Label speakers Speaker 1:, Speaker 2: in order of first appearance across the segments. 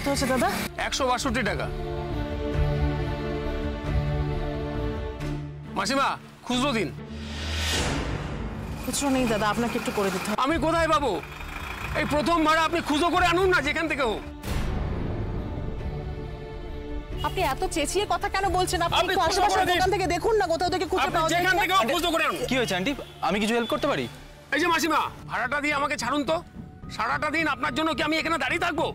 Speaker 1: কত হচ্ছে দাদা?
Speaker 2: 162 টাকা। মাসিমা খুচরো দিন।
Speaker 1: খুচরো নেই দাদা, আপনাকে একটু করে দিতে হবে।
Speaker 2: আমি কোথায় পাবো? এই প্রথম ভাড়া, আপনি খুচরো করে আনুন না যেখান থেকে হোক।
Speaker 1: আপনি এত চেঁচিয়ে কথা কেন বলছেন? আপনি
Speaker 2: আপনি
Speaker 1: একটু
Speaker 2: খুচরো
Speaker 1: আশেপাশের
Speaker 2: করে দিন।
Speaker 1: দোকান থেকে দেখুন না, কোথাও থেকে খুচরো
Speaker 2: আপনি
Speaker 1: পাওয়া যায়
Speaker 2: যেখান
Speaker 1: কিনা।
Speaker 2: থেকে হোক খুচরো করে আনুন।
Speaker 3: কি হয়েছে আন্টি, আমি কিছু হেল্প করতে পারি?
Speaker 2: এই যে মাসিমা, ভাড়াটা দিয়ে আমাকে ছাড়ুন তো। সারাটা দিন আপনার জন্য কি আমি এখানে দাঁড়িয়ে থাকবো?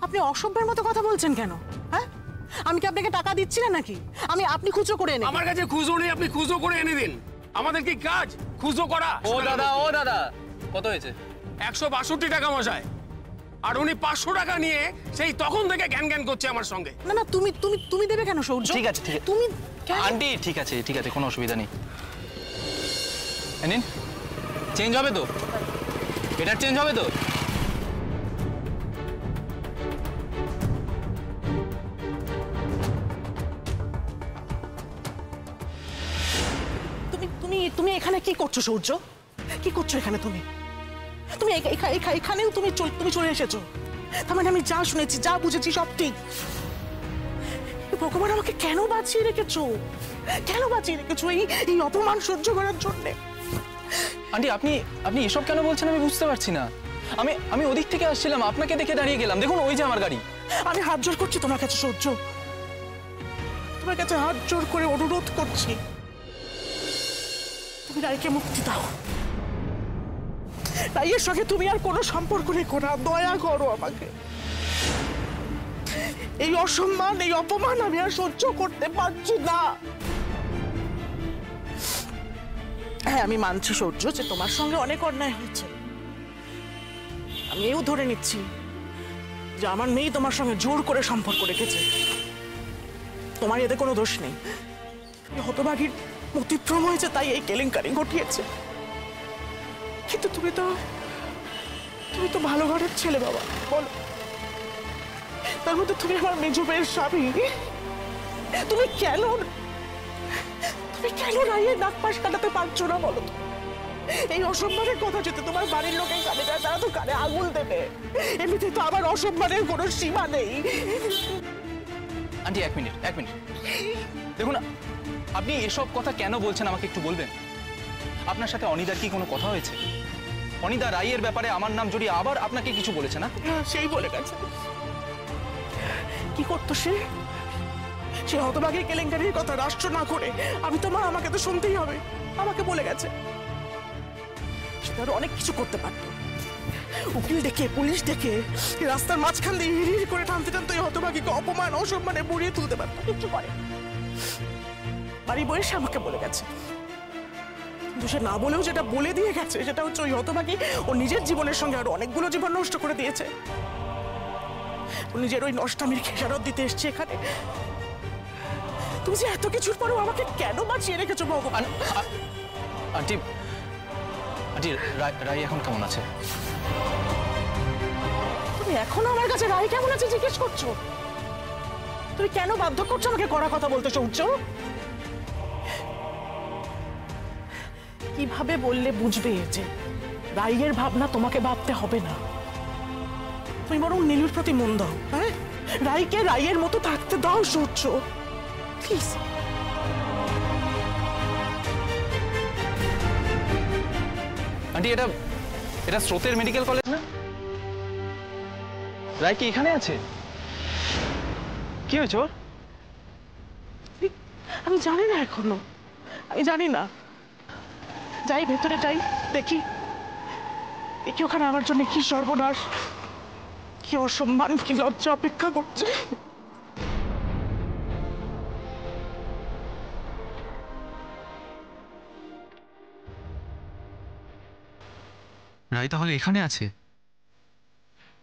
Speaker 1: আপনি অসভ্যের মতো কথা বলছেন কেন? হ্যাঁ, আমি কি আপনাকে টাকা দিচ্ছি না নাকি? আপনি খুচরো করে এনে।
Speaker 2: আমার কাছে খুচরো নেই, আপনি খুচরো করে এনে দিন। আমাদের কি কাজ খুচরো করা?
Speaker 3: ও দাদা কত হয়েছে?
Speaker 2: 162 টাকা মশাই। আর উনি 500 টাকা নিয়ে সেই তখন থেকে জ্ঞান জ্ঞান করছে আমার সঙ্গে।
Speaker 1: না না, তুমি দেবে কেন সৌর্য?
Speaker 3: ঠিক আছে
Speaker 1: তুমি কেন?
Speaker 3: আন্টি ঠিক আছে কোনো অসুবিধা নেই। নিন, চেঞ্জ হবে তো? এটার চেঞ্জ হবে তো?
Speaker 1: তুমি এখানে কি করছো সৌর্য? কি করছো এখানে তুমি? তুমি এখানেও তুমি চলে এসেছো। তার মানে আমি যা শুনেছি, যা বুঝেছি সব ঠিক। ভগবান, আমাকে কেন বাঁচিয়ে রেখেছো? কেন বাঁচিয়ে রেখেছো এই অপমান সহ্য করার জন্যে?
Speaker 3: আন্টি আপনি এসব কেন বলছেন আমি বুঝতে পারছি না। আমি ওদিক থেকে আসছিলাম, আপনাকে দেখে দাঁড়িয়ে গেলাম। দেখুন ওই যে আমার গাড়ি।
Speaker 1: আমি হাত জোর করছি তোমার কাছে সহ্য, তোমার কাছে হাত জোর করে অনুরোধ করছি, তুমি রায়কে মুক্তি দাও। রায়ের সঙ্গে তুমি আর কোনো সম্পর্ক রেখো না, দয়া করো আমাকে। এই অসম্মান, এই অপমান আমি আর সহ্য করতে পারছি না। হ্যাঁ, আমি মানছি সহ্য যে তোমার সঙ্গে অনেক অন্যায় হয়েছে। আমি এও ধরে নিচ্ছি যে আমার মেয়ে তোমার সঙ্গে জোর করে সম্পর্ক রেখেছে। তোমার এতে কোনো দোষ নেই। হতভাগীর অতিক্রম হয়েছে, তাই এই কেলেঙ্কারি ঘটিয়েছে। কিন্তু তুমি তো ভালো ঘরের ছেলে বাবা, বলো। তার মধ্যে তুমি আমার মেজো মেয়ের স্বামী। তুমি কেন রায়ের নাক পাশ কাটাতে পারছো না বলো তো? এই অসম্মানের কথা যদি তোমার বাড়ির লোকের কানে যায়, তারা তো কানে আঙুল দেবে। এমনিতে তো আমার অসম্মানের কোনো সীমা নেই।
Speaker 3: আন্টি এক মিনিট দেখুন, আপনি এসব কথা কেন বলছেন আমাকে একটু বলবেন? আপনার সাথে অনিদার কি কোনো কথা হয়েছে? অনিদা রায়ের ব্যাপারে আমার নাম জড়িয়ে আবার আপনাকে কিছু বলেছে না?
Speaker 1: সেই বলে গেছে। কি করতো সে হতভাগীর কেলেঙ্কারির কথা রাষ্ট্র না করে আমাকে তো শুনতেই হবে। আমাকে বলে গেছে সে আরো অনেক কিছু করতে পারতো। উকিল ডেকে, পুলিশ ডেকে, রাস্তার মাঝখান দিয়ে হিড় করে টানতে এই হতভাগীকে অপমান অসম্মানে বুড়িয়ে তুলতে পারতো, কিছু করে। বাড়ি বসে আমাকে বলে গেছে। কিন্তু সে না বলেও যেটা বলে দিয়ে গেছে, সেটা হচ্ছে ওই হতভাগী ও নিজের জীবনের সঙ্গে আরো অনেকগুলো জীবন নষ্ট করে দিয়েছে। ও নিজের ওই নষ্টামির খেসারত দিতে এসছে এখানে। তুমি যে এত কিছুর পরেও আমাকে কেন বাঁচিয়ে রেখেছো ভগবান?
Speaker 3: আন্টি রাই এখন কেমন আছে?
Speaker 1: তুমি এখনো আমার কাছে রাই কেমন আছে জিজ্ঞেস করছো? তুমি কেন বাধ্য করছো আমাকে কড়া কথা বলতে সৌর্য? কিভাবে বললে বুঝবে যে রাইয়ের ভাবনা তোমাকে ভাবতে হবে না? তুমি বরং নীলুর প্রতি মন দাও। হ্যাঁ, রাইকে রাইয়ের মতো থাকতে দাও সূর্য, প্লিজ।
Speaker 3: আন্টি এটা স্রোতের মেডিকেল কলেজ না? রায় কি এখানে আছে? কি হয়েছে ওর?
Speaker 1: আমি জানি না এখনো, আমি জানি না। যাই ভেতরে যাই, দেখি ওখানে আমার জন্য কি সর্বনাশ, কি অসম্মান, কি লজ্জা অপেক্ষা করছে।
Speaker 4: রাই তাহলে এখানে আছে?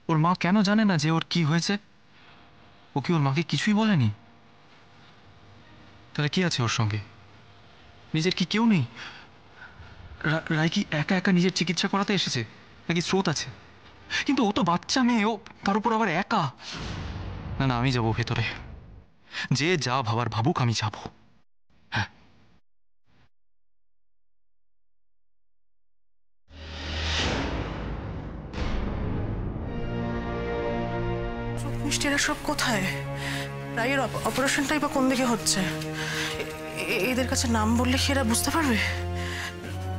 Speaker 4: ওর মা কেন জানে না যে ওর কি হয়েছে? ও কি ওর মাকে কিছুই বলেনি? তাহলে কি আছে ওর সঙ্গে? নিজের কি কেউ নেই? রাই কি একা একা নিজের চিকিৎসা করাতে এসেছে, নাকি স্রোত আছে? কিন্তু ও তো বাচ্চা মেয়ে, ও তার উপর আবার একা। না আমি যাবো ভেতরে, যে যা ভাবার ভাবুক, আমি যাবো। হ্যাঁ।
Speaker 1: এরা সব কোথায়? রায়ের অপারেশনটাই বা কোন দিকে হচ্ছে? এদের কাছে নাম বললে কি এরা বুঝতে পারবে?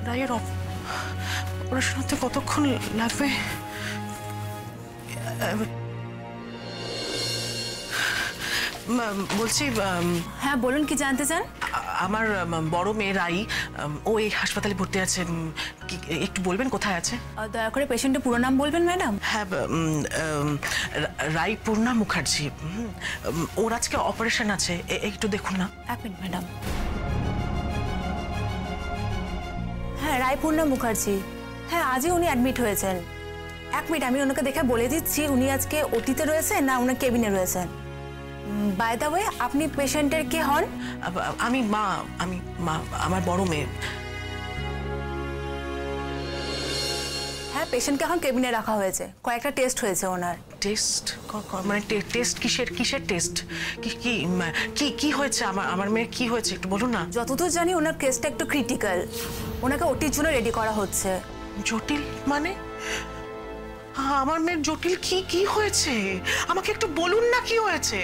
Speaker 1: রায়ের অপারেশন হতে কতক্ষণ লাগবে? বলছি,
Speaker 5: হ্যাঁ বলুন, কি জানতে চান?
Speaker 1: আমার বড় মেয়ে রাই, ও এই হাসপাতালে ভর্তি আছে। একটু বলবেন কোথায় আছে?
Speaker 5: দয়া করে পেশেন্টের পুরো নাম বলবেন ম্যাডাম।
Speaker 1: হ্যাঁ, রাই পূর্ণা মুখার্জি। ওর আজকে অপারেশন আছে, একটু দেখুন না।
Speaker 5: এক মিনিট ম্যাডাম। হ্যাঁ, রায়পূর্ণা মুখার্জি। হ্যাঁ, আজই উনি অ্যাডমিট হয়েছেন। এক মিনিট, আমি ওনাকে দেখে বলে দিচ্ছি উনি আজকে ওটিতে রয়েছেন না ওনার কেবিনে রয়েছেন। বাই দ্য ওয়ে, আপনি পেশেন্টের কে হন?
Speaker 1: আমি মা, আমার বড় মেয়ে।
Speaker 5: হ্যাঁ, পেশেন্টকে এখন কেবিনে রাখা হয়েছে, কয়েকটা টেস্ট হয়েছে ওনার।
Speaker 1: টেস্ট? মানে টেস্ট কিসের টেস্ট? কি হয়েছে আমার মেয়ের? কি হয়েছে একটু বলুন না।
Speaker 5: যতদূর জানি ওনার কেসটা একটু ক্রিটিক্যাল, ওনাকে ওটির জন্য রেডি করা হচ্ছে।
Speaker 1: জটিল মানে? আমার মেয়ের জটিল কি হয়েছে? আমাকে একটু বলুন না কি হয়েছে।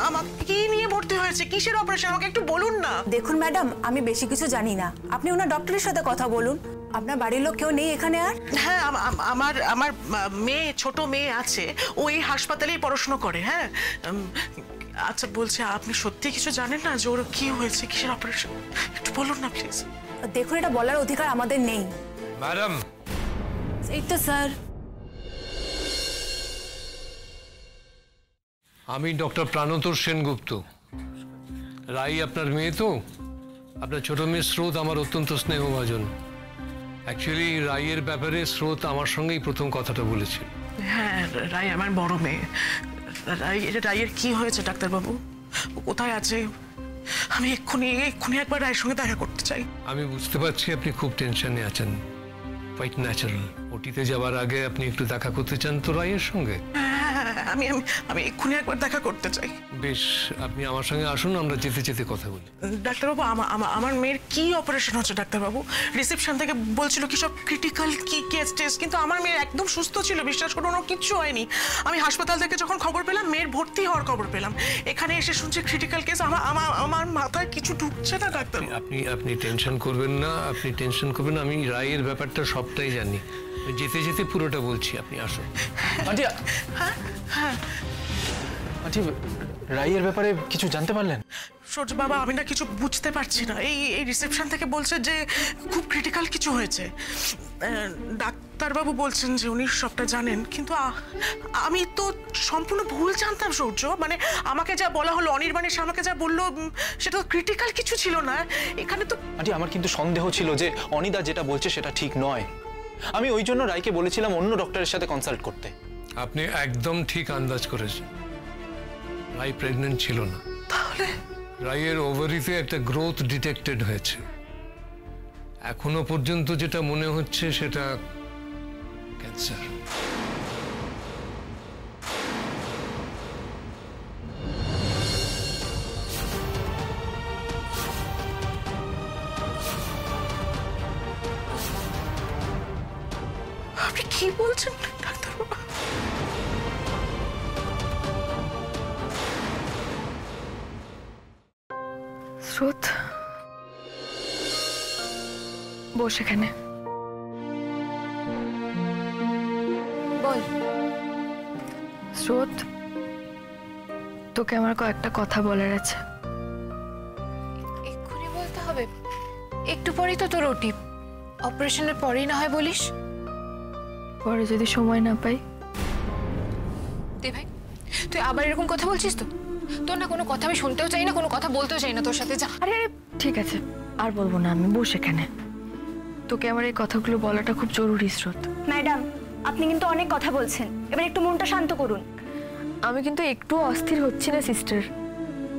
Speaker 1: আমাকে কি নিয়ে ভর্তি হয়েছে, কিসের অপারেশন, আমাকে একটু বলুন না।
Speaker 5: দেখুন ম্যাডাম, আমি বেশি কিছু জানি না, আপনি ওনার ডক্টরের সাথে কথা বলুন। আপনার বাড়ির লোক কেউ নেই এখানে আর?
Speaker 1: হ্যাঁ, আমার মেয়ে, ছোট মেয়ে আছে, ও এই হাসপাতালেই পড়াশোনা করে। হ্যাঁ, আচ্ছা বলছি, আপনি সত্যি কিছু জানেন না যে ওর কি হয়েছে, কিসের অপারেশন? একটু বলুন না প্লিজ।
Speaker 5: দেখুন, এটা বলার অধিকার আমাদের নেই।
Speaker 2: ম্যাডাম,
Speaker 5: এই তো স্যার।
Speaker 6: আমি ডক্টর প্রাণতোষ সেনগুপ্ত। রাই আপনার মেয়ে তো? আপনার ছোট মেয়ে স্রোত আমার অত্যন্ত স্নেহভাজন। অ্যাকচুয়ালি রাইয়ের ব্যাপারে স্রোত আমার সঙ্গেই প্রথম কথাটা বলেছিল।
Speaker 1: হ্যাঁ, রাই আমার বড় মেয়ে। রাইয়ের কি হয়েছে ডাক্তারবাবু? ও কোথায় আছে? আমি এক্ষুনি একবার রায়ের সঙ্গে দেখা করতে চাই।
Speaker 6: আমি বুঝতে পারছি আপনি খুব টেনশনে আছেন, কোয়াইট ন্যাচারাল। ওটিতে যাওয়ার আগে আপনি একটু দেখা করতে চান তো রাইয়ের সঙ্গে?
Speaker 1: আমি এক্ষুনি একবার দেখা করতে চাই।
Speaker 6: বেশ, আপনি আমার সঙ্গে আসুন, আমরা যেতে যেতে কথা বলি।
Speaker 1: ডাক্তারবাবু, আমার মেয়ের কি অপারেশন হচ্ছে ডাক্তারবাবু? রিসেপশন থেকে বলছিল কি সব ক্রিটিক্যাল কি কেস টেস্ট, কিন্তু আমার মেয়ে একদম সুস্থ ছিল, বিশ্বাস করুন, ওর কিচ্ছু হয়নি। আমি হাসপাতাল থেকে যখন খবর পেলাম, মেয়ের ভর্তি হওয়ার খবর পেলাম, এখানে এসে শুনছি ক্রিটিক্যাল কেস। আমার মাথায় কিছু ঢুকছে না ডাক্তার।
Speaker 6: আপনি টেনশন করবেন না, আমি রাইয়ের ব্যাপারটা সবটাই জানি। যেতে যেতে পুরোটা বলছি, আপনি আসুন।
Speaker 3: আন্টি, আন্টি, রাইয়ের ব্যাপারে কিছু জানতে পারলেন?
Speaker 1: সূর্য বাবা, আমি না কিছু বুঝতে পারছি না। এই রিসেপশন থেকে বলছে যে খুব ক্রিটিক্যাল কিছু হয়েছে। ডাক্তারবাবু বলছেন যে উনি সবটা জানেন, কিন্তু আমি তো সম্পূর্ণ ভুল জানতাম সূর্য। মানে আমাকে যা বলা হলো, অনির্বাণের আমাকে যা বললো, সেটা তো ক্রিটিক্যাল কিছু ছিল না। এখানে তো
Speaker 3: আন্টি, আমার কিন্তু সন্দেহ ছিল যে অনিদা যেটা বলছে সেটা ঠিক নয়। আমি ওই জন্য রায়কে বলেছিলাম অন্য ডক্টরের সাথে কনসাল্ট করতে।
Speaker 6: আপনি একদম ঠিক আন্দাজ করেছেন। রাই প্রেগনেন্ট ছিল না।
Speaker 1: তাহলে
Speaker 6: রাইয়ের ওভারিতে একটা গ্রোথ ডিটেক্টেড হয়েছে। এখনো পর্যন্ত যেটা মনে হচ্ছে সেটা ক্যান্সার।
Speaker 1: আপনি কি বলছেন ডাক্তারবাবু?
Speaker 7: স্রোত, বস এখানে।
Speaker 5: বল।
Speaker 7: স্রোত, তোকে আমার কয়েকটা কথা বলার আছে।
Speaker 8: এক্ষুনি বলতে হবে? একটু পরেই তো তোর ওটি, অপারেশনের পরেই না হয় বলিস।
Speaker 7: পরে যদি সময় না পাই?
Speaker 8: দে ভাই, তুই আবার এরকম কথা বলছিস তো? তোর না কোনো কথা আমি শুনতেও চাই না, কোনো কথা বলতেও চাই না তোর সাথে। যা।
Speaker 7: আরে ঠিক আছে, আর বলবো না আমি, বস এখানে। তোকে আমার এই কথাগুলো বলাটা খুব জরুরি স্রোত।
Speaker 9: ম্যাডাম, আপনি কিন্তু অনেক কথা বলছেন, এবার একটু মনটা শান্ত করুন।
Speaker 7: আমি কিন্তু একটু অস্থির হচ্ছি না সিস্টার,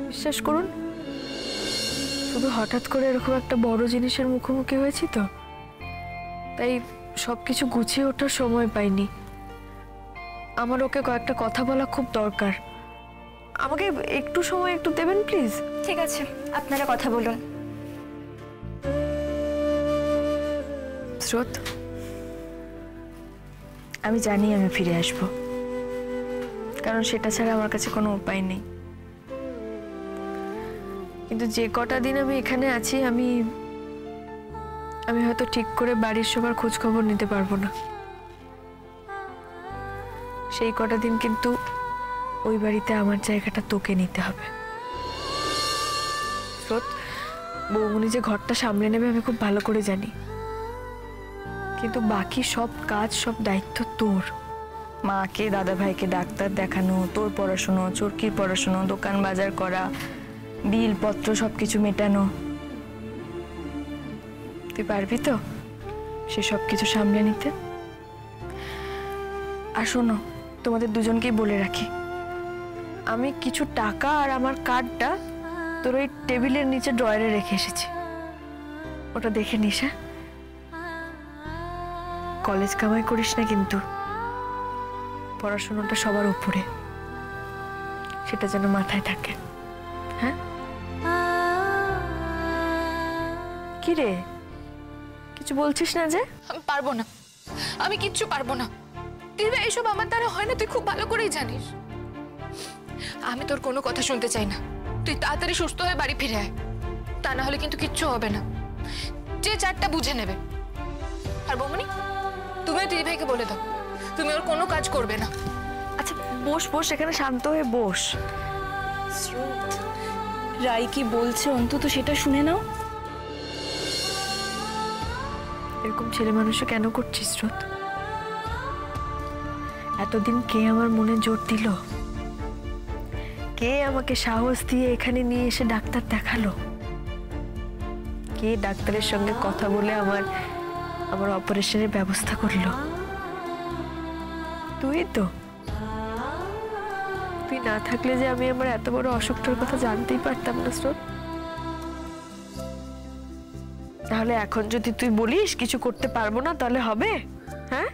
Speaker 7: বিশ্বাস করুন। শুধু হঠাৎ করে এরকম একটা বড় জিনিসের মুখোমুখি হয়েছি তো, তাই সবকিছু গুছিয়ে ওঠার সময় পাইনি। আমার ওকে কয়েকটা কথা বলা খুব দরকার। আমাকে একটু সময় একটু দেবেন প্লিজ?
Speaker 9: ঠিক আছে, আপনারা কথা বলুন।
Speaker 7: স্রোত, আমি জানি আমি ফিরে আসব, কারণ সেটা ছাড়া আমার কাছে কোনো উপায় নেই। কিন্তু যে কটা দিন আমি এখানে আছি আমি হয়তো ঠিক করে বাড়ির সবার খোঁজ খবর নিতে পারবো না। সেই কটা দিন কিন্তু ওই বাড়িতে আমার জায়গাটা তোকে নিতে হবে। স্রোত, বৌমনি যে ঘরটা সামলে নেবে আমি খুব ভালো করে জানি, কিন্তু বাকি সব কাজ, সব দায়িত্ব তোর। মাকে, দাদা ভাইকে ডাক্তার দেখানো, তোর পড়াশুনো, চরকির পড়াশুনো, দোকান বাজার করা, বিলপত্র সবকিছু মেটানো। তুই পারবি তো সে সব কিছু সামলে নিতে? আর শোনো, তোমাদের দুজনকেই বলে রাখি, আমি কিছু টাকা আর আমার কার্ডটা তোর ওই টেবিলের নিচে ড্রয়ারে রেখে এসেছি, ওটা দেখে নিস। হ্যাঁ, কলেজ কামাই করিস না কিন্তু, পড়াশোনাটা সবার উপরে, সেটা যেন মাথায় থাকে। হ্যাঁ, কি রে, কিছু বলছিস না যে?
Speaker 8: আমি পারবো না, আমি কিচ্ছু পারবো না। দিদিভাই, এসব আমার দ্বারা হয় না, তুই খুব ভালো করেই জানিস। আমি তোর কোনো কথা শুনতে চাই না। তুই তাড়াতাড়ি সুস্থ হয়ে বাড়ি ফিরে আয়, তা না হলে কিন্তু কিচ্ছু হবে না। যে চারটা বুঝে নেবে। আর বৌমনি, তুমিও দিদিভাইকে বলে দাও তুমি ওর কোনো কাজ করবে না।
Speaker 7: আচ্ছা বস বস, এখানে শান্ত হয়ে বস।
Speaker 9: স্রোত, রাই কি বলছে অন্তত সেটা শুনে নাও।
Speaker 7: এরকম ছেলে মানুষও কেন করছিস স্রোত? এতদিন কে আমার মনে জোর দিল? কে আমাকে সাহস দিয়ে এখানে নিয়ে এসে ডাক্তার দেখালো? কে ডাক্তারের সঙ্গে কথা বলে আমার অপারেশনের ব্যবস্থা করলো? তুই তো। তুই না থাকলে যে আমি আমার এত বড় অসুখটার কথা জানতেই পারতাম না স্রোত। তাহলে এখন যদি তুই বলিস কিছু করতে পারবো না, তাহলে হবে? হ্যাঁ,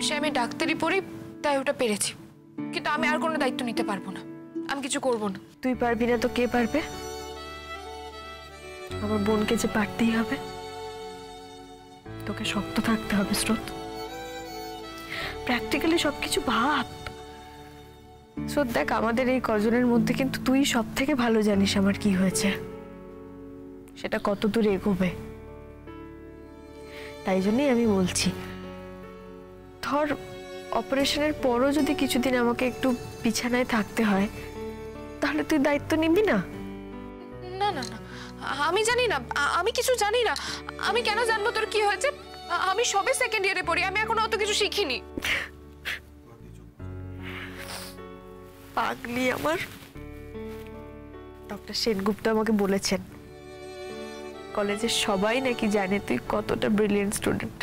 Speaker 8: সে আমি ডাক্তারি পড়ি তাই ওটা পেরেছি, কিন্তু আমি আর কোনো দায়িত্ব নিতে পারবো না, আমি কিছু করবো না।
Speaker 7: তুই পারবি না তো কে পারবে? আমার বোনকে যে পারতেই হবে। তোকে শক্ত থাকতে হবে স্রোত, প্র্যাকটিক্যালি সবকিছু ভাব। স্রোত দেখ, আমাদের এই কজনের মধ্যে কিন্তু তুই সব থেকে ভালো জানিস আমার কি হয়েছে, সেটা কত দূর এগোবে। তাই জন্যই আমি বলছি, ধর অপারেশনের পরও যদি কিছুদিন আমাকে একটু বিছানায় থাকতে হয়, তাহলে তুই দায়িত্ব নিবি না?
Speaker 8: না না না, আমি জানি না, আমি কিছু জানি না। আমি কেন জানবো তোর কি হয়েছে? আমি সবে সেকেন্ড ইয়ারে পড়ি, আমি এখনো অত কিছু শিখিনি।
Speaker 7: পাগলি আমার। ডক্টর সেনগুপ্ত আমাকে বলেছেন কলেজের সবাই নাকি জানে তুই কতটা ব্রিলিয়েন্ট স্টুডেন্ট।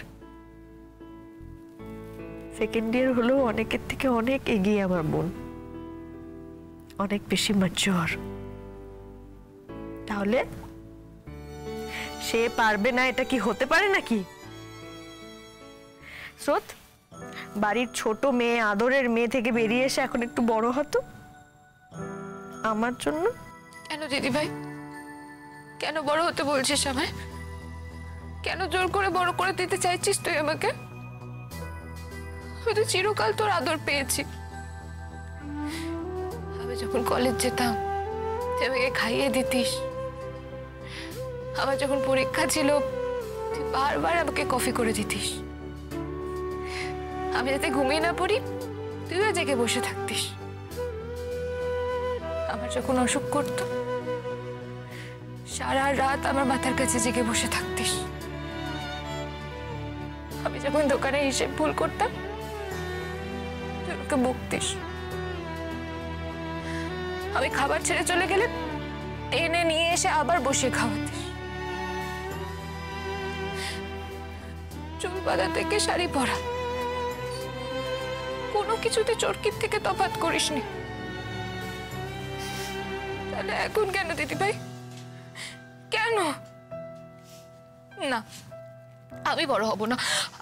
Speaker 7: সেকেন্ড ইয়ার হলেও অনেকের থেকে অনেক এগিয়ে আমার বোন, অনেক বেশি ম্যাচিওর। তাহলে সে পারবে না এটা কি হতে পারে নাকি? স্রোত, বাড়ির ছোট মেয়ে, আদরের মেয়ে থেকে বেরিয়ে এসে এখন একটু বড় হতো আমার জন্য।
Speaker 8: কেন দিদিভাই, কেন বড় হতে বলছিস আমায়? কেন জোর করে বড় করে দিতে চাইছিস তুই আমাকে? আমি তো চিরকাল তোর আদর পেয়েছি। আমি যখন কলেজ যেতাম তুই আমাকে খাইয়ে দিতিস। আমার যখন পরীক্ষা ছিল তুই বারবার আমাকে কফি করে দিতিস। আমি যাতে ঘুমিয়ে না পড়ি তুইও জেগে বসে থাকতিস। আমার যখন অসুখ করতো সারা রাত আমার মাথার কাছে জেগে বসে থাকতিস। আমি যখন দোকানে হিসেব ভুল করতাম তুই আমাকে বকতিস। আমি খাবার ছেড়ে চলে গেলে টেনে নিয়ে এসে আবার বসে খাওয়াতিস। চুল বাঁধা থেকে শাড়ি পরা, কোনো কিছুতে চরকির থেকে তফাৎ করিসনি। তাহলে এখন কেন দিদিভাই, কেন? না, আমি বড় হব না,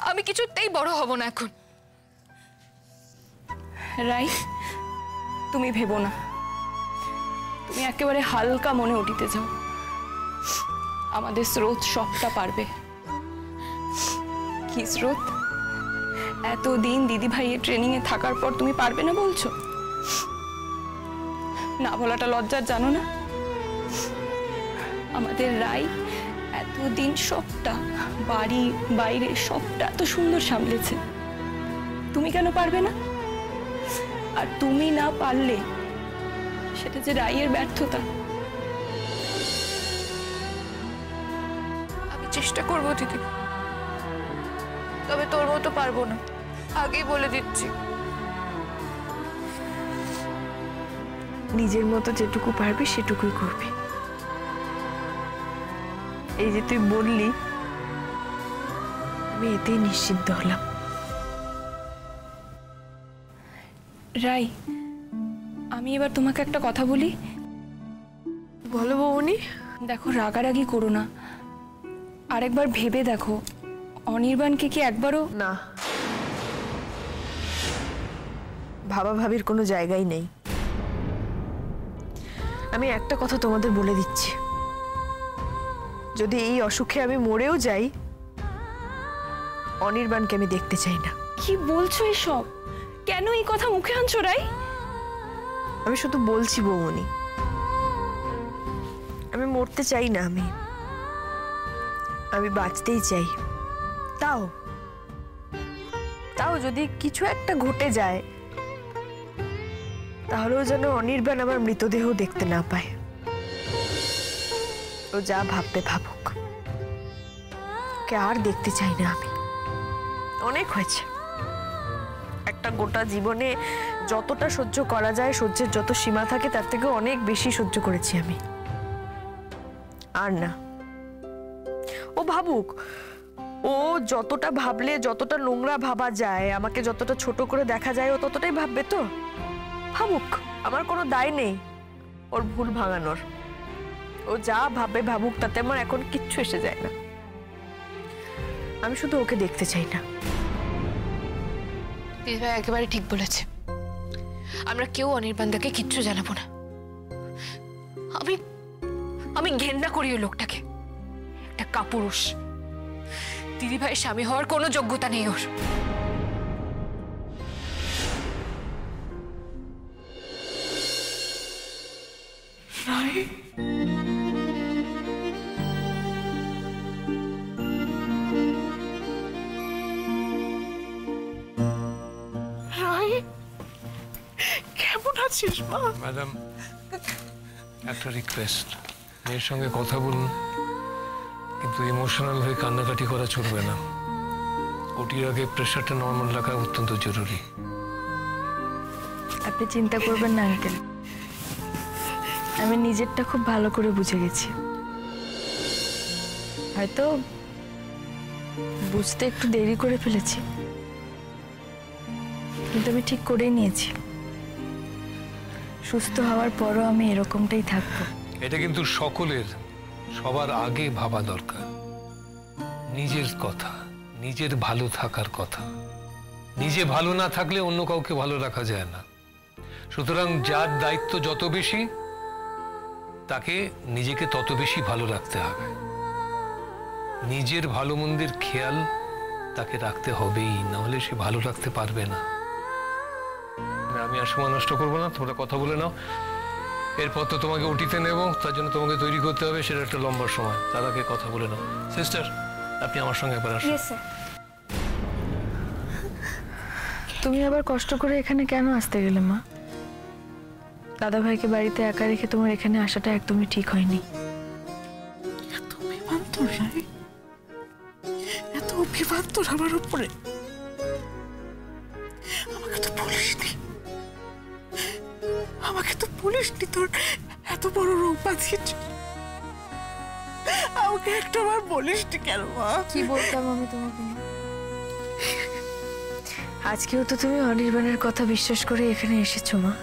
Speaker 8: আমি কিছুতেই বড় হব না এখন।
Speaker 9: রাই, তুমি ভেবো না, তুমি একেবারে হালকা মনে উঠিতে যাও। আমাদের স্রোত সবটা পারবে। কি স্রোত, এতদিন দিদি ভাইয়ের ট্রেনিং এ থাকার পর তুমি পারবে না বলছো? না বলাটা লজ্জার, জানো না? আমাদের রাই এতদিন সবটা, বাড়ি বাইরে সবটা এত সুন্দর সামলেছে, তুমি কেন পারবে না? আর তুমি না পারলে সেটা যে রাইয়ের ব্যর্থতা।
Speaker 8: আমি চেষ্টা করবো দিদি, তবে তোর মতো পারবো না, আগেই বলে দিচ্ছি।
Speaker 7: নিজের মতো যেটুকু পারবি সেটুকুই করবি। এই যে তুই বললি, আমি এতেই নিশ্চিন্ত হলাম।
Speaker 9: রাই, আমি এবার তোমাকে একটা কথা বলি।
Speaker 7: বলো বৌমনি।
Speaker 9: দেখো, রাগারাগি করো না, আরেকবার ভেবে দেখো অনির্বাণকে কি একবারও।
Speaker 7: না, ভাবাভাবির কোনো জায়গাই নেই। আমি একটা কথা তোমাদের বলে দিচ্ছি, যদি এই অসুখে আমি মরেও যাই, অনির্বাণকে আমি দেখতে চাই না।
Speaker 9: কি বলছো এসব? কেন এই কথা মুখে আনছো রাই?
Speaker 7: আমি শুধু বলছি বৌমনি, আমি মরতে চাই না, আমি বাঁচতেই চাই। তাও তাও যদি কিছু একটা ঘটে যায়, তাহলেও যেন অনির্বাণ আমার মৃতদেহ দেখতে না পায়। ও যা ভাববে ভাবুক, ওকে আর দেখতে চাই না আমি। অনেক হয়েছে, একটা গোটা জীবনে যতটা সহ্য করা যায়, সহ্যের যত সীমা থাকে তার থেকে অনেক বেশি সহ্য করেছি আমি। আর না, ও ভাবুক, ও যতটা ভাবলে, যতটা নোংরা ভাবা যায়, আমাকে যতটা ছোট করে দেখা যায়, ও ততটাই ভাববে তো। ভাবুক, আমার কোনো দায় নেই ওর ভুল ভাঙানোর। ও যা ভাবে ভাবুক, তাতে আমার এখন কিচ্ছু এসে যায় না। আমি শুধু ওকে দেখতে চাই না।
Speaker 8: দিদিভাই একেবারে ঠিক বলেছে, আমরা কেউ অনির্বাণদাকে কিচ্ছু জানাবো না। আমি আমি ঘেন্না করি ওই লোকটাকে, একটা কাপুরুষ। দিদিভাইয়ের স্বামী হওয়ার কোনো যোগ্যতা নেই ওর।
Speaker 1: কেমন আছিস মা?
Speaker 6: ম্যাডাম, একটা রিকোয়েস্ট, মেয়ের সঙ্গে কথা বলুন, কিন্তু ইমোশনাল হয়ে কান্নাকাটি করা চলবে না। ওটির আগে প্রেশারটা নর্মাল রাখা অত্যন্ত জরুরি।
Speaker 7: আপনি চিন্তা করবেন না আঙ্কেল, আমি নিজেরটা খুব ভালো করে বুঝে গেছি। হয়তো বুঝতে একটু দেরি করে ফেলেছি, কিন্তু আমি ঠিক করেই নিয়েছি। সুস্থ হওয়ার পরও আমি এরকমটাই থাকবো।
Speaker 6: এটা কিন্তু সকলের সবার আগে ভাবা দরকার। নিজের কথা, নিজের ভালো থাকার কথা। নিজে ভালো না থাকলে অন্য কাউকে ভালো রাখা যায় না। সুতরাং যার দায়িত্ব যত বেশি, তাকে নিজেকে তত বেশি ভালো রাখতে হবে। নিজের ভালো মন্দের খেয়াল তাকে রাখতে হবেই, না হলে সে ভালো রাখতে পারবে না। আমি আর সময় নষ্ট করবো না, তোমরা কথা বলে নাও। এরপর তো তোমাকে ওটিতে নেব, তার জন্য তোমাকে তৈরি করতে হবে, সেটা একটা লম্বা সময়। তার আগে কথা বলে নাও। সিস্টার, আপনি আমার সঙ্গে একবার আসুন।
Speaker 7: তুমি আবার কষ্ট করে এখানে কেন আসতে গেলে মা? দাদা ভাইকে বাড়িতে একা রেখে তোমার এখানে আসাটা একদমই ঠিক হয়নি।
Speaker 1: এত অভিমান তোর রাই, এত অভিমান তোর আমার উপরে। আমাকে তো বলিসনি, আমাকে তো বলিসনি তোর এত বড় রোগ বাঁধিয়েছে। আমাকে একটা বার বলিসনি কেন মা?
Speaker 7: কি বলতাম আমি তোমাকে? আজকেও তো তুমি অনির্বাণের কথা বিশ্বাস করে এখানে এসেছো মা।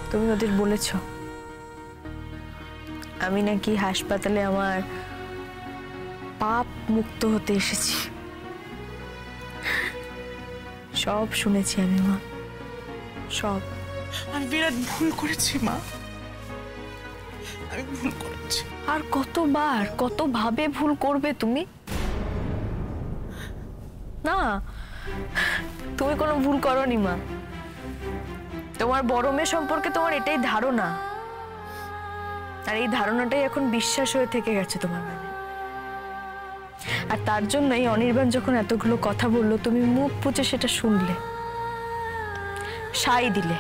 Speaker 7: তুমি ওদের বলেছ আমি নাকি হাসপাতালে আমার পাপ মুক্ত হতে এসেছি। সব শুনেছি আমি মা, সব।
Speaker 1: আমি বিরাট ভুল করেছি মা, আমি ভুল করেছি।
Speaker 7: আর কতবার, কতভাবে ভুল করবে তুমি? না, তুমি কোনো ভুল করোনি মা। তোমার বড় মেয়ে সম্পর্কে তোমার এটাই ধারণা, আর এই ধারণাটাই এখন বিশ্বাস হয়ে থেকে গেছে তোমার মনে। আর তার জন্যই অনির্বাণ যখন এতগুলো কথা বললো, তুমি মুখ পুচে সেটা শুনলে, সাই দিলে,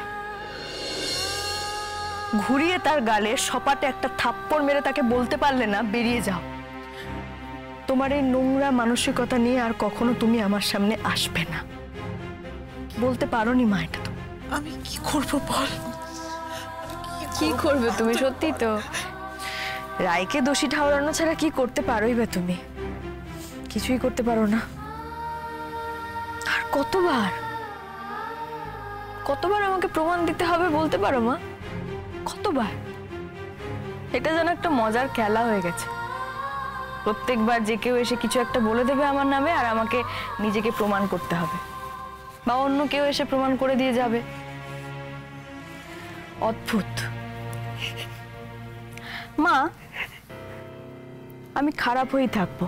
Speaker 7: ঘুরিয়ে তার গালে সপাটে একটা থাপ্পড় মেরে তাকে বলতে পারলে না বেরিয়ে যাও। তোমার এই নোংরা মানসিকতা নিয়ে আর কখনো তুমি আমার সামনে আসবে না। বলতে পারোনি মা এটা। তো
Speaker 1: আমি কি করবো বল?
Speaker 7: কি করবে তুমি? সত্যি তো রায়কে দোষী ঠাওরানো ছাড়া কি করতে পারোই বা তুমি? কিছুই করতে পারো না। আর কতবার কতবার আমাকে প্রমাণ দিতে হবে বলতে পারো মা? কতবার? এটা যেন একটা মজার খেলা হয়ে গেছে। প্রত্যেকবার যে কেউ এসে কিছু একটা বলে দেবে আমার নামে, আর আমাকে নিজেকে প্রমাণ করতে হবে, বা অন্য কেউ এসে প্রমাণ করে দিয়ে যাবে। অদ্ভুত। মা, আমি খারাপ হয়েই থাকবো,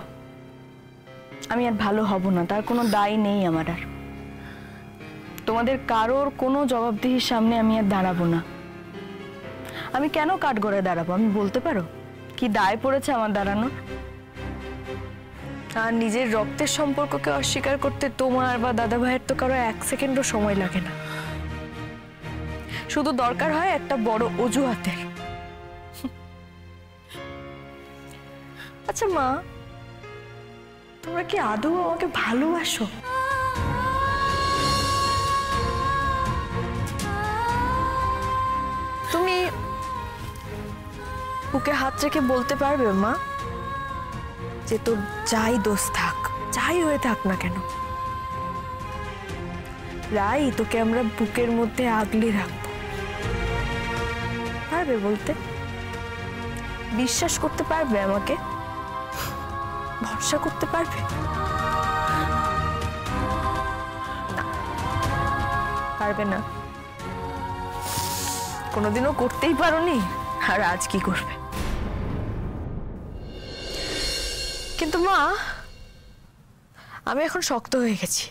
Speaker 7: আমি আর ভালো হব না, তার কোনো দায় নেই আমার। আর তোমাদের কারোর কোনো জবাবদিহির সামনে আমি আর দাঁড়াবো না। আমি কেন কাঠগড়ায় দাঁড়াবো? আমি বলতে পারো কি দায় পড়েছে আমার দাঁড়ানো? আর নিজের রক্তের সম্পর্ককে অস্বীকার করতে তোমার বা দাদা ভাইয়ের তো কারো 1 সেকেন্ডও সময় লাগে না। শুধু দরকার হয় একটা বড় অজুহাতের। আচ্ছা মা, তোমরা কি আদৌ আমাকে ভালোবাসো? তুমি বুকে হাত রেখে বলতে পারবে মা যে তোর যাই দোষ থাক, যাই হয়ে থাক না কেন, রাই তোকে আমরা বুকের মধ্যে আগলে রাখবো? পারবে বলতে? বিশ্বাস করতে পারবে আমাকে? ভরসা করতে পারবে? না, পারবে না। কোনোদিনও করতেই পারোনি, আর আজ কি করবে? কিন্তু মা, আমি এখন শক্ত হয়ে গেছি,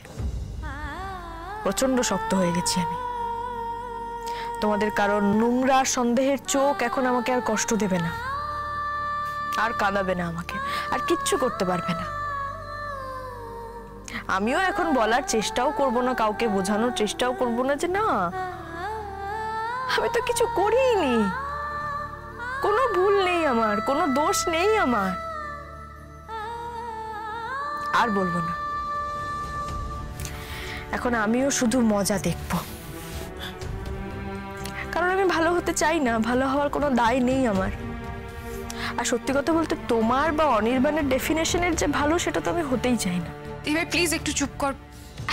Speaker 7: প্রচন্ড শক্ত হয়ে গেছি আমি। তোমাদের কারণ নোংরা সন্দেহের চোখ এখন আমাকে আর কষ্ট দেবে না, আর কাঁদাবে না আমাকে, আর কিচ্ছু করতে পারবে না। আমিও এখন বলার চেষ্টাও করব না, কাউকে বোঝানোর চেষ্টাও করব না যে না, আমি তো কিছু করিনি, কোনো ভুল নেই আমার, কোনো দোষ নেই আমার। আর বলবো না। এখন আমিও শুধু মজা দেখব, কারণ আমি ভালো হতে চাই না, ভালো হওয়ার কোনো দায় নেই আমার। আর সত্যি কথা বলতে তোমার বা অনির্বাণের ডেফিনেশনের যে ভালো, সেটা তো আমি হতেই চাই না।
Speaker 8: দিদি প্লিজ একটু চুপ কর,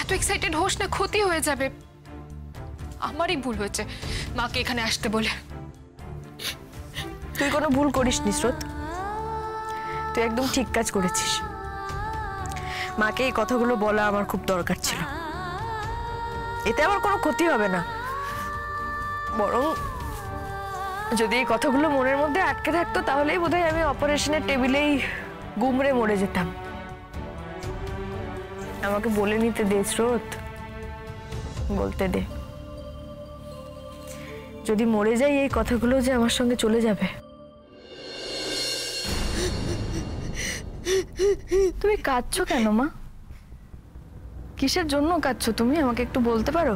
Speaker 8: এত এক্সাইটেড হোস না, ক্ষতি হয়ে যাবে। আমারই ভুল হয়েছে মাকে এখানে আসতে বলে।
Speaker 7: তুই কোনো ভুল করিসনি স্রোত, তুই একদম ঠিক কাজ করেছিস। মাকে এই কথাগুলো বলা আমার খুব দরকার ছিল, এতে আমার কোনো ক্ষতি হবে না। বরং যদি এই কথাগুলো মনের মধ্যে আটকে থাকতো, তাহলেই বোধহয় আমি অপারেশনের টেবিলেই গুমড়ে মরে যেতাম। আমাকে বলে নিতে দে স্রোত, বলতে দে। যদি মরে যাই, এই কথাগুলো যে আমার সঙ্গে চলে যাবে। তুমি কাঁদছো কেন মা? কিসের জন্য কাঁদছো তুমি? আমাকে একটু বলতে পারো?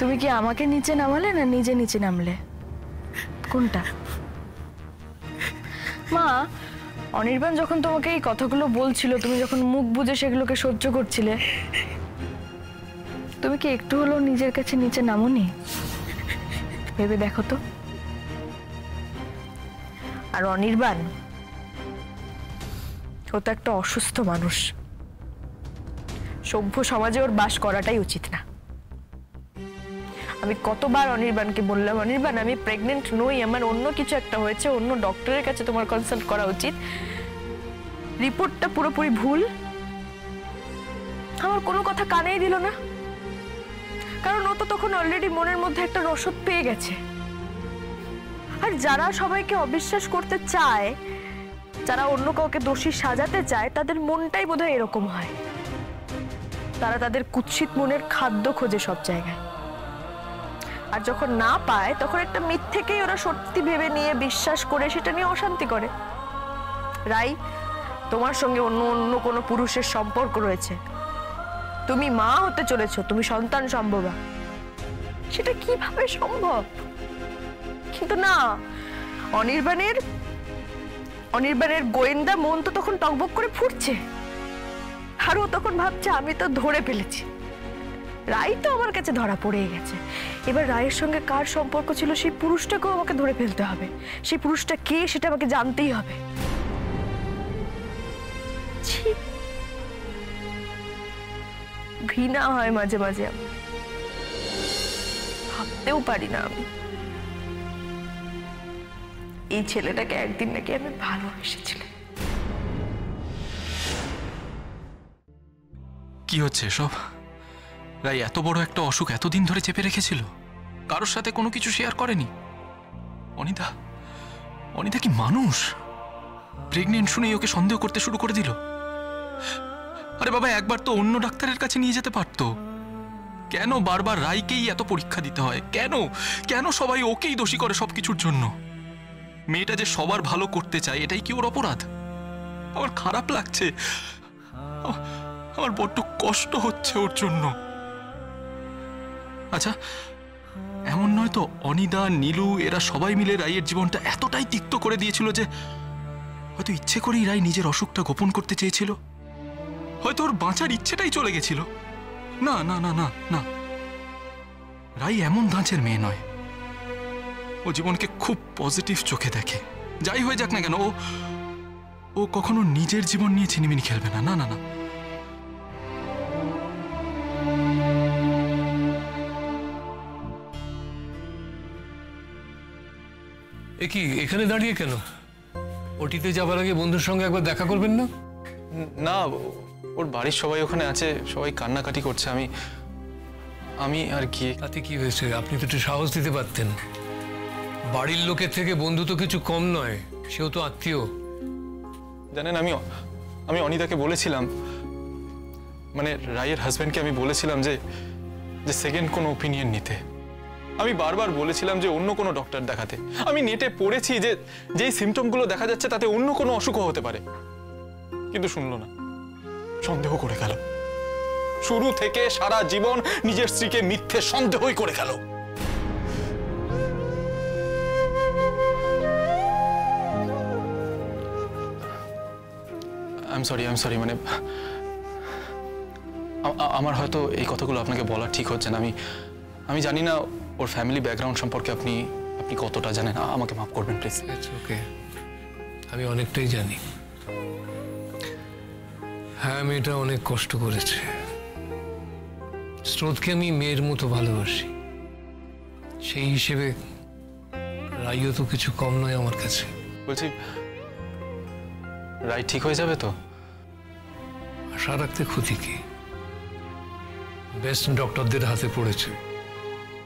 Speaker 7: তুমি কি আমাকে নিচে নামালে না নিজে নিচে নামলে? কোনটা? মা, অনির্বাণ যখন তোমাকে এই কথাগুলো বলছিল, তুমি যখন মুখ বুজে সেগুলোকে সহ্য করছিলে, তুমি কি একটু হলেও নিজের কাছে নিচে নামোনি? ভেবে দেখো তো। আর অনির্বাণ, ও তো একটা অসুস্থ মানুষ, সভ্য সমাজে ওর বাস করাটাই উচিত না। আমি কতবার অনির্বাণকে বললাম, অনির্বাণ আমি প্রেগনেন্ট নই, আমার অন্য কিছু একটা হয়েছে, অন্য ডক্টরের কাছে তোমার কনসাল্ট করা উচিত, রিপোর্টটা পুরোপুরি ভুল। আমার কোনো কথা কানেই দিল না, কারণ ও তো তখন অলরেডি মনের মধ্যে একটা রসদ পেয়ে গেছে। আর যারা সবাইকে অবিশ্বাস করতে চায়, যারা অন্য কাউকে দোষী সাজাতে চায়, তাদের মনটাই বোধহয় এরকম হয়। তারা তাদের কুৎসিত মনের খাদ্য খোঁজে সব জায়গায়, আর যখন না পায় তখন একটা মিথ্যেকেই ওরা সত্যি ভেবে নিয়ে বিশ্বাস করে সেটা নিয়ে অশান্তি করে। রাই, তোমার সঙ্গে অন্য অন্য কোনো পুরুষের সম্পর্ক রয়েছে, তুমি মা হতে চলেছো, তুমি সন্তান সম্ভবা, সেটা কিভাবে সম্ভব? কিন্তু না, অনির্বাণের গোয়েন্দা মন তো তখন টকবক করে ফুটছে, আর ও তখন ভাবছে আমি তো ধরে ফেলেছি, রাই তো আমার কাছে ধরা পড়ে গেছে। এবার রায়ের সঙ্গে কার সম্পর্ক ছিল সেই পুরুষটাকেও আমাকে ধরে ফেলতে হবে, সেই পুরুষটা কে সেটা আমাকে জানতেই হবে। ছি, ঘৃণা হয় মাঝে মাঝে, আমি ভাবতেও পারি না আমি এই ছেলেটাকে একদিন নাকি আমি ভালোবেসেছিলাম।
Speaker 4: কি হচ্ছে সব? রাই এত বড় একটা অসুখ এতদিন ধরে চেপে রেখেছিল, কারোর সাথে কোনো কিছু শেয়ার করেনি। অনিতা কি মানুষ? প্রেগনেন্ট শুনেই ওকে সন্দেহ করতে শুরু করে দিল। আরে বাবা, একবার তো অন্য ডাক্তারের কাছে নিয়ে যেতে পারতো। কেন বারবার রাইকেই এত পরীক্ষা দিতে হয়? কেন সবাই ওকেই দোষী করে সবকিছুর জন্য? মেয়েটা যে সবার ভালো করতে চায়, এটাই কি ওর অপরাধ? আমার খারাপ লাগছে, আমার বড্ড কষ্ট হচ্ছে ওর জন্য। আচ্ছা, এমন নয় তো অনিদা, নীলু এরা সবাই মিলে রাইয়ের জীবনটা এতটাই তিক্ত করে দিয়েছিল যে হয়তো ইচ্ছে করেই রাই নিজের অসুখটা গোপন করতে চেয়েছিল? হয়তো ওর বাঁচার ইচ্ছেটাই চলে গেছিল? না না না না না, রাই এমন ধাঁচের মেয়ে নয়। ও জীবনকে খুব পজিটিভ চোখে দেখে, যাই হয়ে যাক না কেন। ও কখনো নিজের জীবন নিয়ে ছিনিমিনি খেলবে না। না না না,
Speaker 6: এ কি এখানে দাঁড়িয়ে কেন? ওটিতে যাবার আগে বন্ধুর সঙ্গে একবার দেখা করবেন না?
Speaker 3: না, ওর বাড়ির সবাই ওখানে আছে, সবাই কান্নাকাটি করছে। আমি আর কি।
Speaker 6: তাতে কি হয়েছে? আপনি তো একটু সাহস দিতে পারতেন। বাড়ির লোকের থেকে বন্ধু তো কিছু কম নয়, সেও তো আত্মীয়।
Speaker 3: জানেন, আমি অনিতাকে বলেছিলাম, মানে রায়ের হাজব্যান্ডকে আমি বলেছিলাম যে সেকেন্ড কোনো ওপিনিয়ন নিতে। আমি বারবার বলেছিলাম যে অন্য কোনো ডক্টর দেখাতে। আমি নেটে পড়েছি যে যেই সিমটমগুলো দেখা যাচ্ছে তাতে অন্য কোনো অসুখও হতে পারে, কিন্তু শুনলো না, সন্দেহ করে গেল। শুরু থেকে সারা জীবন নিজের স্ত্রীকে মিথ্যে সন্দেহই করে গেল। আই এম সরি, মানে আমার হয়তো এই কথাগুলো আপনাকে বলা ঠিক হচ্ছে না। আমি জানি না ওর ফ্যামিলি ব্যাকগ্রাউন্ড সম্পর্কে আপনি কতটা জানেন। আমাকে মাফ করবেন প্লিজ।
Speaker 6: ওকে, আমি অনেকটাই জানি। হ্যাঁ, মেয়েটা অনেক কষ্ট করেছে। স্রোতকে আমি মেয়ের মতো ভালোবাসি, সেই হিসেবে রাইও তো কিছু কম নয় আমার কাছে।
Speaker 3: বলছি, রাই ঠিক হয়ে যাবে তো?
Speaker 6: আশা রাখতে ক্ষতি কি? বেস্ট ডক্টরদের হাতে পড়েছে।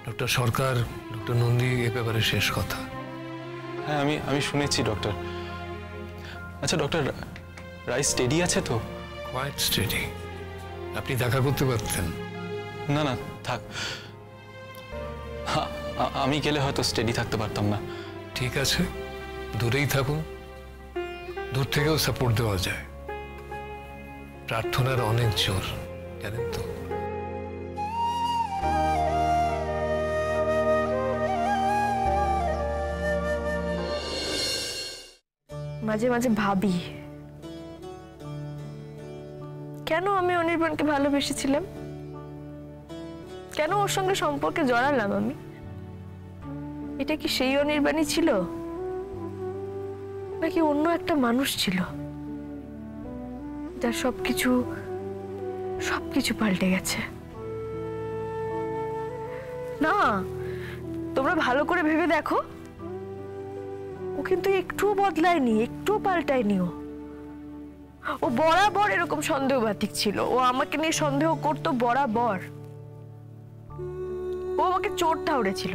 Speaker 6: ডক্টর সরকার, ডক্টর নন্দী, এ ব্যাপারে শেষ কথা।
Speaker 3: হ্যাঁ, আমি শুনেছি ডক্টর। আচ্ছা ডক্টর, রাই স্টেডি আছে তো?
Speaker 6: Quite steady. আপনি দেখা করতে পারতেন।
Speaker 3: না না, থাক, আমি গেলে হয়তো স্টেডি থাকতে পারতাম না।
Speaker 6: ঠিক আছে, দূরেই থাকুন। দূর থেকেও সাপোর্ট দেওয়া যায়। প্রার্থনার অনেক জোর, জানেন তো।
Speaker 7: মাঝে মাঝে ভাবি কেন আমি অনির্বাণকে ভালোবেসেছিলাম, কেন ওর সঙ্গে সম্পর্কে জড়ালাম আমি। এটা কি সেই অনির্বাণই ছিল, নাকি অন্য একটা মানুষ ছিল যার সবকিছু পাল্টে গেছে? না, তোমরা ভালো করে ভেবে দেখো, ও কিন্তু একটুও বদলায়নি, একটুও পাল্টায়নি। ও বরাবর এরকম সন্দেহবাতিক ছিল। ও আমাকে নিয়ে সন্দেহ করতো বরাবর। ও আমাকে চোর ঠাউরেছিল,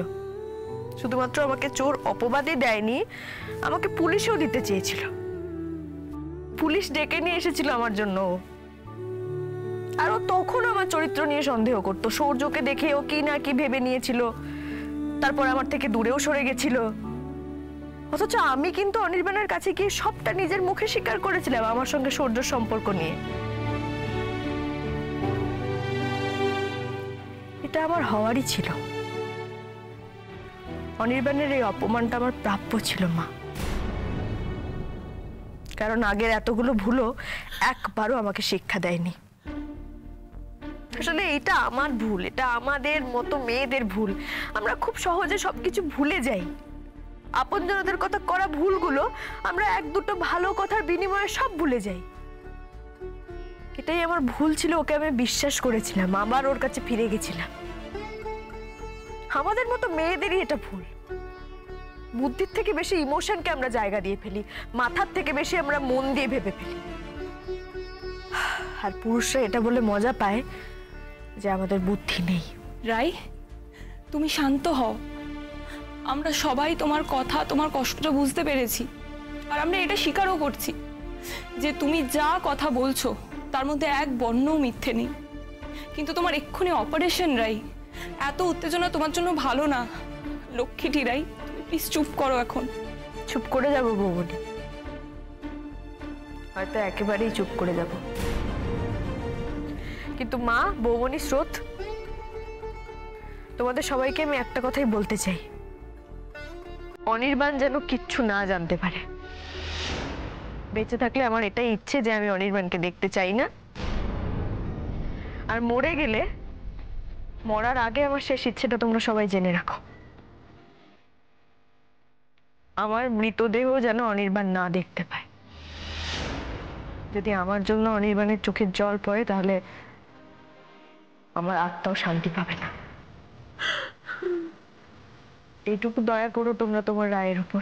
Speaker 7: শুধুমাত্র আমাকে চোর অপবাদই দেয়নি, আমাকে পুলিশেও দিতে চেয়েছিল। পুলিশ ডেকে নিয়ে এসেছিল আমার জন্য। আর ও তখন আমার চরিত্র নিয়ে সন্দেহ করতো, সূর্যকে দেখে ও কি না কি ভেবে নিয়েছিল, তারপর আমার থেকে দূরেও সরে গেছিল। অথচ আমি কিন্তু অনির্বাণের কাছে গিয়ে সবটা নিজের মুখে স্বীকার করেছিলাম আমার সঙ্গে সূর্যর সম্পর্ক নিয়ে। এটা আমার হওয়ারই ছিল। অনির্বাণের এই অপমানটা আমার প্রাপ্য ছিল মা, কারণ আগের এতগুলো ভুলও একবারও আমাকে শিক্ষা দেয়নি। আসলে এটা আমার ভুল, এটা আমাদের মতো মেয়েদের ভুল। আমরা খুব সহজে সবকিছু ভুলে যাই। আপনজনদের কথা করা ভুলগুলো আমরা এক দুটো ভালো কথার বিনিময়ে সব ভুলে যাই। এটাই আমার ভুল ছিল, ওকে আমি বিশ্বাস করেছিলাম, আবার ওর কাছে ফিরে গেছিলাম। আমাদের মতো মেয়েদেরই এটা ভুল। বুদ্ধির থেকে বেশি ইমোশনকে আমরা জায়গা দিয়ে ফেলি, মাথার থেকে বেশি আমরা মন দিয়ে ভেবে ফেলি। আর পুরুষরা এটা বলে মজা পায় যে আমাদের বুদ্ধি নেই।
Speaker 9: রাই, তুমি শান্ত হও। আমরা সবাই তোমার কথা, তোমার কষ্টটা বুঝতে পেরেছি, আর আমরা এটা স্বীকারও করছি যে তুমি যা কথা বলছো তার মধ্যে এক বর্ণও মিথ্যে নেই। কিন্তু তোমার এক্ষুনি অপারেশন রাই, এত উত্তেজনা তোমার জন্য ভালো না। লক্ষ্মীটি রাই, তুমি প্লিজ চুপ করো এখন।
Speaker 7: চুপ করে যাব বৌমনি, হয়তো একেবারেই চুপ করে যাব। কিন্তু মা, বৌমনি, স্রোত, তোমাদের সবাইকে আমি একটা কথাই বলতে চাই, অনির্বাণ যেন কিচ্ছু না জানতে পারে। বেঁচে থাকলে আমার এটাই ইচ্ছে যে আমি অনির্বাণকে দেখতে চাই না, আর মরে গেলে, মরার আগে আমার শেষ ইচ্ছেটা তোমরা সবাই জেনে রাখো, আমার মৃতদেহ যেন অনির্বাণ না দেখতে পায়। যদি আমার জন্য অনির্বাণের চোখের জল পড়ে তাহলে আমার আত্মাও শান্তি পাবে না। এইটুকু দয়া করো তোমরা তোমার রায়ের উপর।